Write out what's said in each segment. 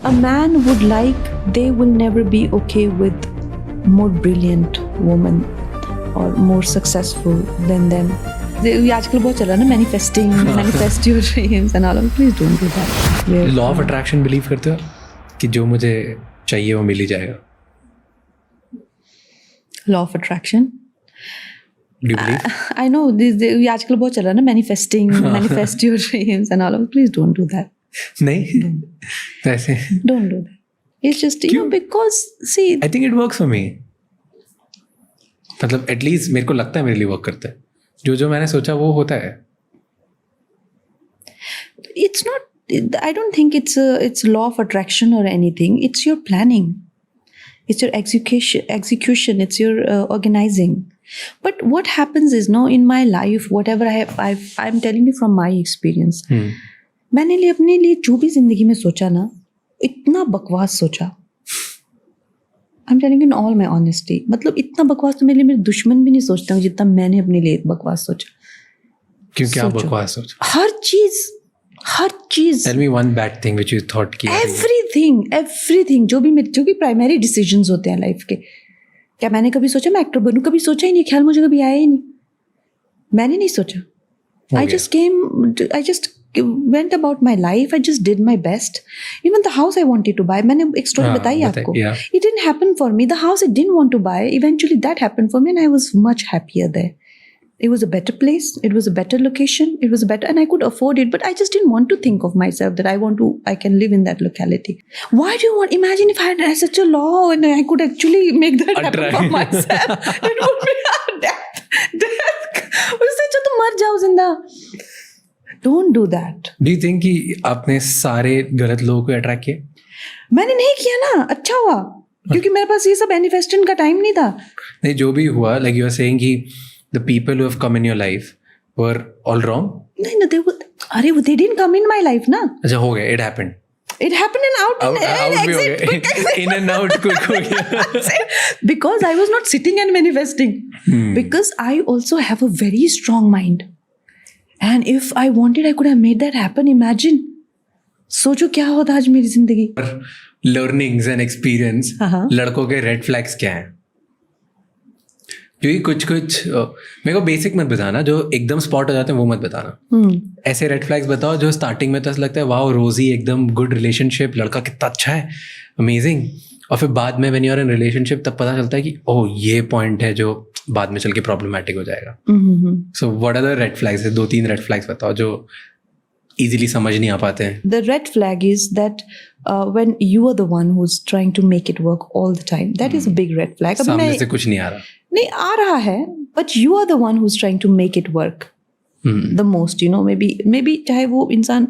A man would like, they will never be okay with more brilliant woman or more successful than them. ये आजकल बहुत चल रहा है ना, manifesting, manifest your dreams and all. Please don't do that. Law of attraction believe करते हो कि जो मुझे चाहिए वो मिल ही जाएगा? Law of attraction. Do you believe? I know ये आजकल बहुत चल रहा है ना, manifesting, manifest your dreams and all. Please don't do that. नहीं ऐसे Don't do that. It's just, you know, because see, I think it works for me. मतलब एटलीस्ट मेरे को लगता है मेरे लिए वर्क करता है. जो जो मैंने सोचा वो होता है. it's not, I don't think it's law of attraction or anything. It's your planning, it's your execution, it's your organizing. But what happens is, no, in my life, whatever I'm telling you from my experience, मैंने अपने लिए जो भी जिंदगी में सोचा ना, इतना बकवास सोचा. I'm telling you in all my honesty. मतलब इतना बकवास तो मेरे लिए मेरे दुश्मन भी नहीं सोचते हैं जितना मैंने अपने लिए बकवास सोचा. क्यों, क्या बकवास सोचा? हर चीज. Tell me one bad thing which you thought कि everything जो भी प्राइमरी डिसीजंस होते हैं लाइफ के. क्या मैंने कभी सोचा मैं एक्टर बनूं? कभी सोचा ही नहीं. ख्याल मुझे कभी आया ही नहीं. मैंने नहीं सोचा. I just went about my life. I just did my best. Even the house I wanted to buy, मैंने एक स्टोरी बताई आपको. It didn't happen for me. The house I didn't want to buy, eventually that happened for me, and I was much happier there. It was a better place. It was a better location. It was better, and I could afford it. But I just didn't want to think of myself that I can live in that locality. Why do you want? Imagine if I had such a law and I could actually make that happen for myself. It would be death. उससे अच्छा तो मर जाओ जिंदा. Don't do that. Do you think कि आपने सारे गलत लोगों को अट्रैक्ट किया? मैंने नहीं किया ना. अच्छा हुआ क्योंकि मेरे पास ये सब मैनिफेस्टेशन का टाइम नहीं था. नहीं, जो भी हुआ, like you are saying कि the people who have come in your life were all wrong? नहीं, they didn't come in my life ना. अच्छा, हो गया, it happened. It happened and out and exit. In and out quick हो गया. Because I was not sitting and manifesting. Because I also have a very strong mind. And if I wanted, I could have made that happen. Imagine. सोचो क्या होता आज मेरी जिंदगी. Learnings and experience. लड़कों के red flags क्या हैं? क्योंकि कुछ मेरे को बेसिक मत बताना, जो एकदम स्पॉट हो जाते हैं वो मत बताना. ऐसे रेड फ्लैग्स बताओ जो स्टार्टिंग में तो ऐसा लगता है वाओ रोजी एकदम गुड रिलेशनशिप, लड़का कितना अच्छा है, अमेजिंग. और फिर बाद में when you are in relationship तब पता चलता है कि ओह ये पॉइंट है जो बाद में चल के प्रॉब्लमैटिक हो जाएगा. So what are the red flags? 2-3 red flags बताओ जो इजीली समझ नहीं आ पाते हैं. The red flag is that when you are the one who's trying to make it work all the time, that is a big red flag. सामने से कुछ नहीं आ रहा. नहीं आ रहा है, but you are the one who's trying to make it work the most. You know, maybe चाहे वो इंसान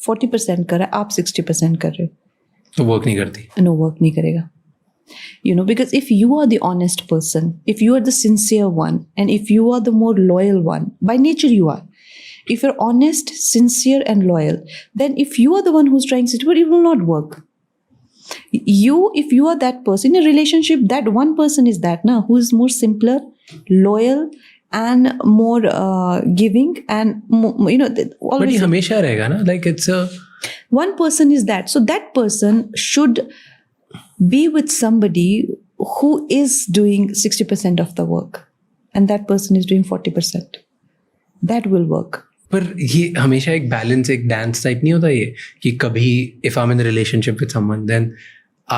40% कर रहा है, आप 60% कर रहे हो, तो वर्क नहीं करती. No, work नहीं करेगा. You know, because if you are the honest person, if you are the sincere one, and if you are the more loyal one, by nature you are. If you're honest, sincere, and loyal, then if you are the one who's trying to, it will not work. If you are that person in a relationship, that one person is that now who is more simpler, loyal, and more giving, and more, you know. But ये हमेशा रहेगा ना, like it's a. One person is that, so that person should be with somebody who is doing 60% of the work, and that person is doing 40%. That will work. पर ये हमेशा एक balance, एक dance type नहीं होता ये कि कभी if I am in relationship with someone then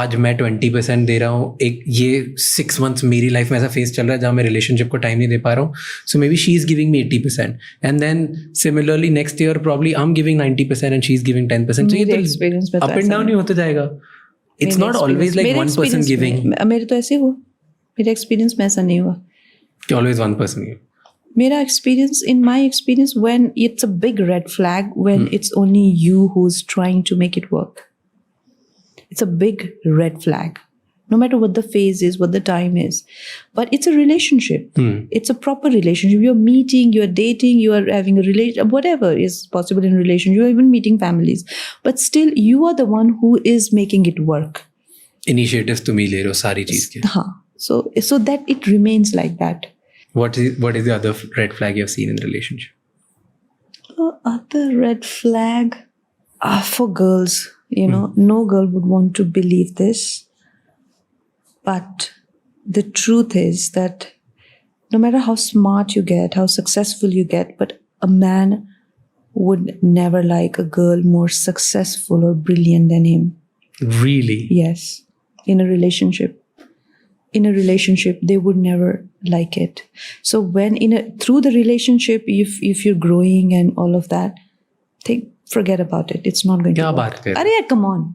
आज मैं 20% दे रहा हूँ, एक ये 6 months मेरी लाइफ में ऐसा फेस चल रहा है जहाँ मैं रिलेशनशिप को टाइम नहीं दे पा रहा हूँ, so maybe she is giving me 80% and then similarly next year probably I am giving 90% and she is giving 10%. so ये अप एंड डाउन ही होता जाएगा. It's not always like one person giving. मेरे तो ऐसे हुआ, मेरा experience में ऐसा नहीं हुआ कि ऑलवेज वन पर्सन. मेरा experience, in my experience, when it's a big red flag, when it's only you who's trying to make it work. It's a big red flag. No matter what the phase is, what the time is. But it's a relationship. It's a proper relationship. You're meeting, you're dating, you are having a relation, whatever is possible in relation. You're even meeting families. But still, you are the one who is making it work. Initiatives तुम ही ले रहे हो सारी चीज के. हाँ. So that it remains like that. What is the other red flag you have seen in the relationship? Other red flag for girls. you know, no girl would want to believe this, but the truth is that no matter how smart you get, how successful you get, but a man would never like a girl more successful or brilliant than him. Really? Yes. In a relationship, they would never like it. So when through the relationship, if you're growing and all of that, forget about it. It's not going क्या to बात work. कर? अरे come on.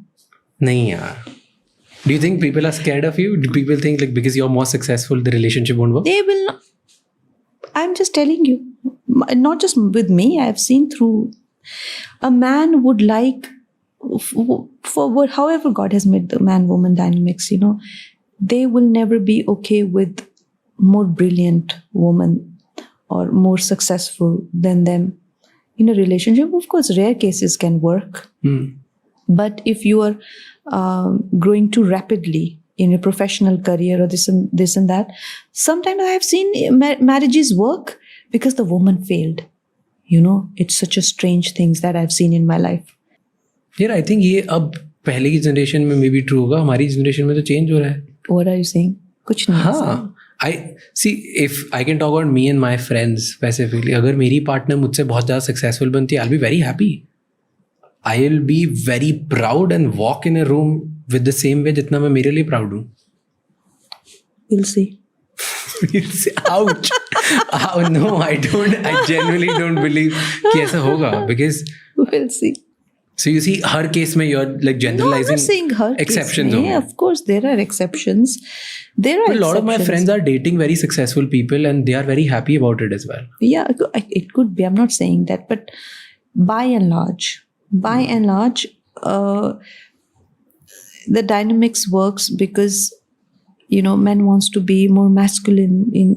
नहीं यार. Do you think people are scared of you? Do people think like because you're more successful, the relationship won't work? They will not. I'm just telling you, not just with me. I've seen through. A man would like, for however God has made the man-woman dynamics, you know, they will never be okay with more brilliant woman or more successful than them in a relationship. Of course, rare cases can work, but if you are growing too rapidly in your professional career or this and that, sometimes I have seen marriages work because the woman failed. You know, it's such a strange things that I've seen in my life. यार I think ये अब पहले की generation में may be true होगा, हमारी generation में तो चेंज हो रहा है. What are you saying? कुछ नहीं. हाँ, I see if I can talk about me and my friends specifically. अगर मेरी पार्टनर मुझसे बहुत ज़्यादा सक्सेसफुल बनती है, I'll be very happy. I'll be very proud and walk in a room with the same way जितना मैं मेरे लिए proud हूँ. We'll see. We'll see. Ouch. Oh, no, I genuinely don't believe कि ऐसा होगा because. We'll see. So you see, her case में you're like generalizing. No, I'm not saying her exceptions. Case of course, there are exceptions. A lot of my friends are dating very successful people and they are very happy about it as well. Yeah, it could be. I'm not saying that, but by and large, the dynamics works because, you know, men wants to be more masculine in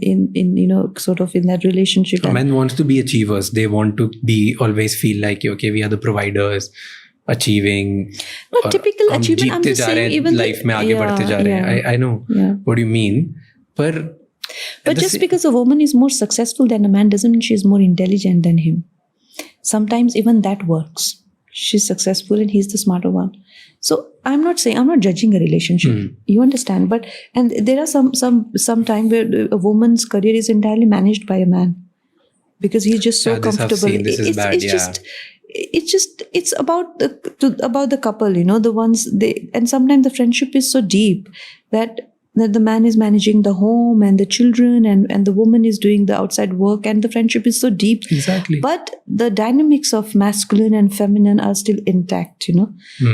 you know, sort of in that relationship. Men wants to be achievers. They want to be always feel like, okay, we are the providers, achieving. Not typical achievement. I'm just saying even life में आगे बढ़ते जा रहे हैं. I know what you mean. But just because a woman is more successful than a man doesn't mean she's more intelligent than him. Sometimes even that works. She's successful and he's the smarter one. So I'm not judging a relationship. You understand? But and there are some time where a woman's career is entirely managed by a man because he's just so comfortable. It's about the couple, you know, the ones and sometimes the friendship is so deep that the man is managing the home and the children and the woman is doing the outside work and the friendship is so deep. Exactly. But the dynamics of masculine and feminine are still intact, you know.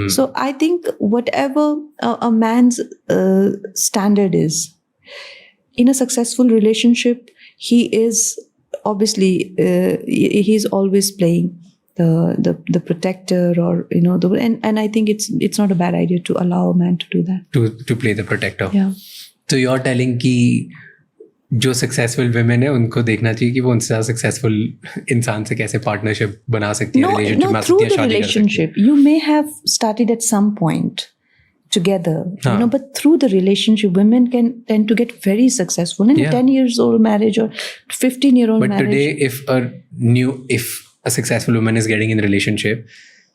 So I think whatever a man's standard is, in a successful relationship, he is obviously he's always playing the protector, or you know, and I think it's not a bad idea to allow a man to do that, to play the protector. Yeah. So you're telling कि जो successful women है उनको देखना चाहिए कि वो उनसे ज़्यादा सक्सेसफुल इंसान से कैसे पार्टनरशिप बना सकती है, रिलेशनशिप बना सकती है, शादी कर सकती है. You may have started at some point together, you know, but through the relationship, women can tend to get very successful in a 10-year-old marriage or 15-year-old marriage. But today, if a successful woman is getting in a relationship,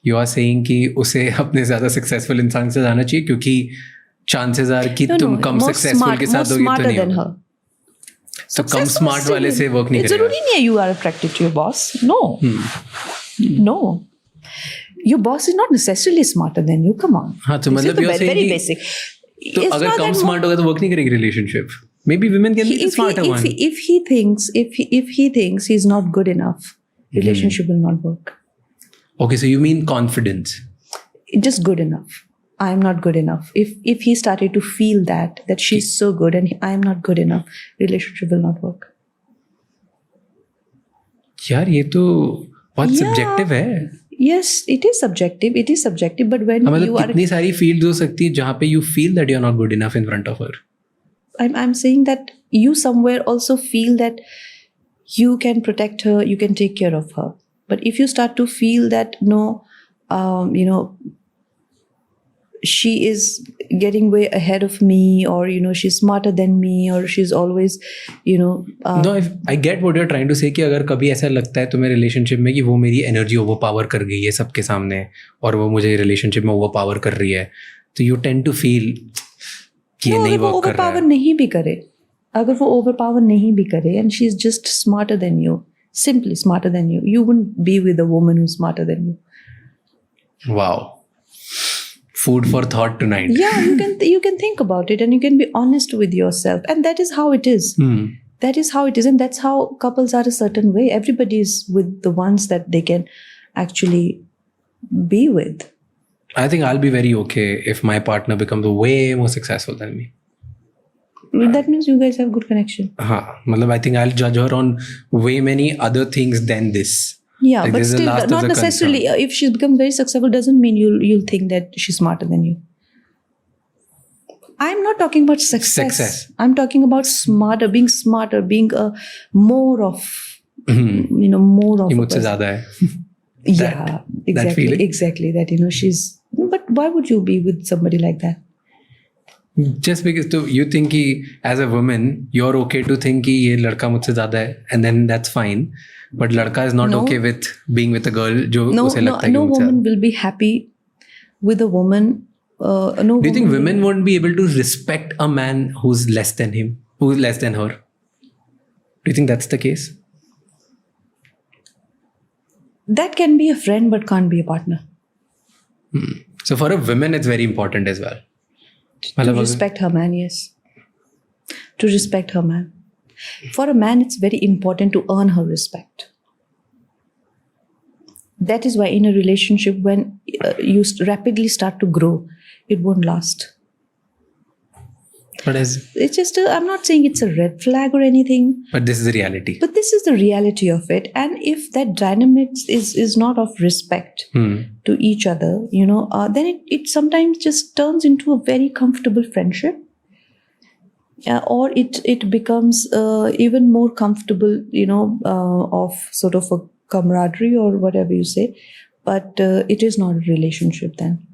you are saying कि उसे अपने ज़्यादा successful इंसान से जाना चाहिए क्योंकि chances are कि तुम कम सक्सेसफुल के साथ होगी तो नहीं होगा. तो कम स्मार्ट वाले से वर्क नहीं करेगा. जरूरी नहीं है you are attracted to your boss. No. No. Your boss is not necessarily smarter than you. Come on. हाँ, तो मतलब you are saying very basic. तो अगर कम स्मार्ट होगा तो वर्क नहीं करेगी relationship. Maybe women can be the smarter one. If he thinks he's not good enough, relationship will not work. Okay, so you mean confidence? Just good enough. I'm not good enough. If he started to feel that she's so good and I'm not good enough, relationship will not work. यार ये तो बहुत subjective है. Yes, it is subjective. But when you are, कितनी सारी fields हो सकती है जहाँ पे you feel that you're not good enough in front of her. I'm saying that you somewhere also feel that you can protect her, you can take care of her. But if you start to feel that no, you know, she is getting way ahead of me, or she's smarter than me, or she's always No, I get what you're trying to say कि अगर कभी ऐसा लगता है तुम्हें relationship में कि वो मेरी एनर्जी ओवर पावर कर गई है सबके सामने और वो मुझे रिलेशनशिप में ओवर पावर कर रही है, तो यू टेंड टू फील कि ये नहीं वर्क कर रहा है. नहीं भी करे, अगर वो ओवर पावर नहीं भी करे and she's just smarter than you, simply smarter than you, you wouldn't be with a woman who's smarter than you. Wow. Food for thought tonight. Yeah, you can think about it and you can be honest with yourself, and that is how it is. That is how it is, and that's how couples are a certain way. Everybody is with the ones that they can actually be with. I think I'll be very okay if my partner becomes way more successful than me. That means you guys have good connection. I think I'll judge her on way many other things than this. Yeah, but still, not necessarily. If she's become very successful, doesn't mean you'll think that she's smarter than you. I'm not talking about success. I'm talking about being smarter, being more of, more of. ये मुझसे ज़्यादा है. Yeah, exactly. That she's. But why would you be with somebody like that? Just because you think कि as a woman you're okay to think कि ये लड़का मुझसे ज़्यादा है, and then that's fine. But लड़का is not okay with being with a girl जो उसे लगता है कि no woman will be happy with a woman. Do you think women won't be able to respect a man who's less than him, who's less than her? Do you think that's the case? That can be a friend but can't be a partner. So for a woman it's very important as well. To respect her man, yes. To respect her man. For a man, it's very important to earn her respect. That is why in a relationship, when you rapidly start to grow, it won't last. But it's just, I'm not saying it's a red flag or anything. But this is the reality. But this is the reality of it. And if that dynamics is not of respect to each other, then it sometimes just turns into a very comfortable friendship. Or it becomes even more comfortable, of sort of a camaraderie or whatever you say. But it is not a relationship then.